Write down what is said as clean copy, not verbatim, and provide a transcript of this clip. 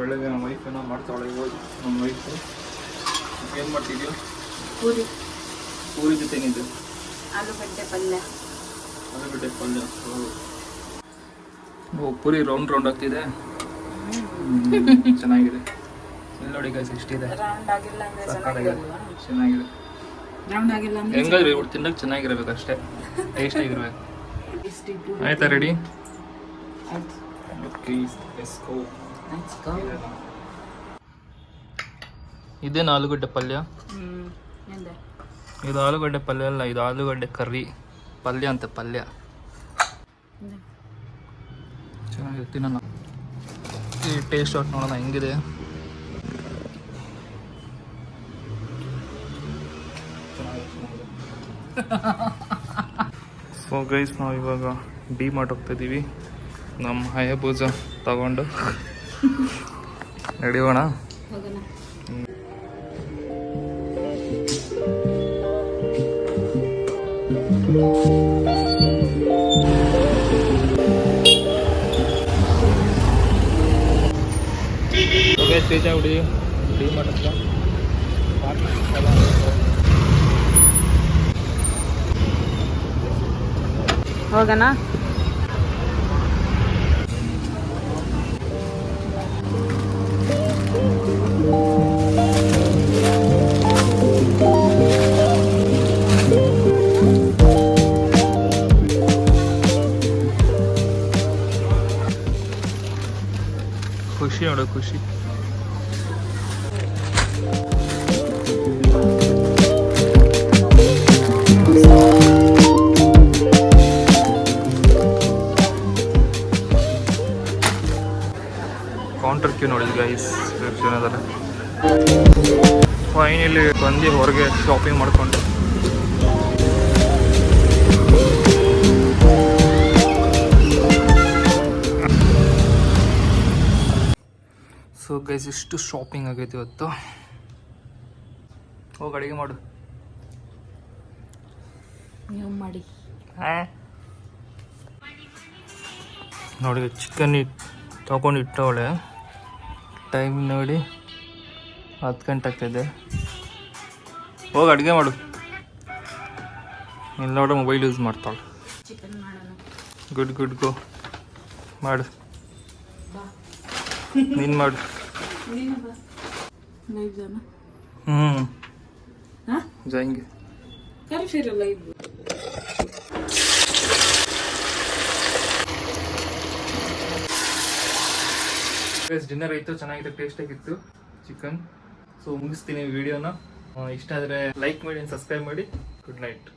ಬೆಳಗ್ಗೆ ನಮ್ಮ ವೈಫ್ ಏನೋ ಮಾಡ್ತಾವಳೆ ಇವಾಗ. ನಮ್ಮ ವೈಫು ಏನು ಮಾಡ್ತಿದ್ಯೋ? ಪೂರಿ. ಪೂರಿ ಜೊತೆ ಏನಿದೆ? ಆಲೂಗಡ್ಡೆ ಪಲ್ಯ. ಆಲೂಗಡ್ಡೆ ಪಲ್ಯ. ಓ ಪೂರಿ ರೌಂಡ್ ರೌಂಡ್ ಆಗ್ತಿದೆ. ಚೆನ್ನಾಗಿದೆ. ಇಲ್ಲಿ ನೋಡಿ ಗೈಸ್ ಇಷ್ಟಿದೆ. ರೌಂಡ್ ಆಗಿಲ್ಲ ಅಂದ್ರೆ ಚೆನ್ನಾಗಿದೆ. ರೌಂಡ್ ಆಗಿಲ್ಲ ಅಂದ್ರೆ ಹೆಂಗಾದ್ರೆ ಇವ್ರು ತಿನ್ನಕ್ಕೆ ಚೆನ್ನಾಗಿರ್ಬೇಕು ಅಷ್ಟೇ, ಟೇಸ್ಟ್ ಆಗಿರ್ಬೇಕು. ಆಯ್ತಾ ರೆಡಿ? Okay let's go. ಇದೇನು ಆಲೂಗಡ್ಡೆ ಪಲ್ಯ? ಇದು ಆಲೂಗಡ್ಡೆ ಪಲ್ಯ ಅಲ್ಲ, ಇದು ಆಲೂಗಡ್ಡೆ ಕರ್ರಿ ಪಲ್ಯ ಅಂತ. ಪಲ್ಯ ಚೆನ್ನಾಗಿದೆ, ತಿನ್ನೋಣ. ಈ ಟೇಸ್ಟ್ ಔಟ್ ನೋಡೋಣ ಹೆಂಗಿದೆ. ಸೊ ಗೈಸ್ ನಾವು ಇವಾಗ ಡಿ ಮಾರ್ಟ್ ಹೋಗ್ತಾ ಇದ್ದೀವಿ ನಮ್ಮ ಹಯಬೂಜ ತಗೊಂಡು. ನಡೆಯೋಣ. ತೇಜ ಹುಡಿ ಡಿ ಮಾರ್ಟ್ ಹತ್ರ ಹೋಗೋಣ. ಖುಷಿ ನೋಡು, ಖುಷಿ. ಕೌಂಟರ್ ಕ್ಯೂ ನೋಡಿ ಗೈಸ್, ಅದಲ್ಲ. ಫೈನಲಿ ಬಂದು ಹೊರಗೆ ಶಾಪಿಂಗ್ ಮಾಡಿಕೊಂಡು. ಸೊ ಗೈಸ್ ಇಷ್ಟು ಶಾಪಿಂಗ್ ಆಗೈತೆ ಇವತ್ತು. ಹೋಗಿ ಅಡುಗೆ ಮಾಡು. ನೀವು ಮಾಡಿ. ನೋಡಿ ಚಿಕನ್ ತಗೊಂಡು ಇಟ್ಟವಳೆ. ಟೈಮ್ ನೋಡಿ 10 ಗಂಟೆ ಆಗ್ತಾಯಿದೆ. ಹೋಗಿ ಅಡುಗೆ ಮಾಡು. ಇಲ್ಲ ನೋಡು ಮೊಬೈಲ್ ಯೂಸ್ ಮಾಡ್ತಾಳೆ. ಚಿಕನ್ ಮಾಡೋಣ. ಗುಡ್ ಗುಡ್ ಗೋ ಮಾಡು. ನೀನು ಮಾಡು. ಜಾಯಿಂಗೆ ಡಿನ್ನರ್ ಆಯಿತು, ಚೆನ್ನಾಗಿತ್ತು, ಟೇಸ್ಟ್ ಆಗಿತ್ತು ಚಿಕನ್. ಸೊ ಮುಗಿಸ್ತೀನಿ ವಿಡಿಯೋನ. ಇಷ್ಟ ಆದರೆ ಲೈಕ್ ಮಾಡಿ, ಸಬ್ಸ್ಕ್ರೈಬ್ ಮಾಡಿ. Good night.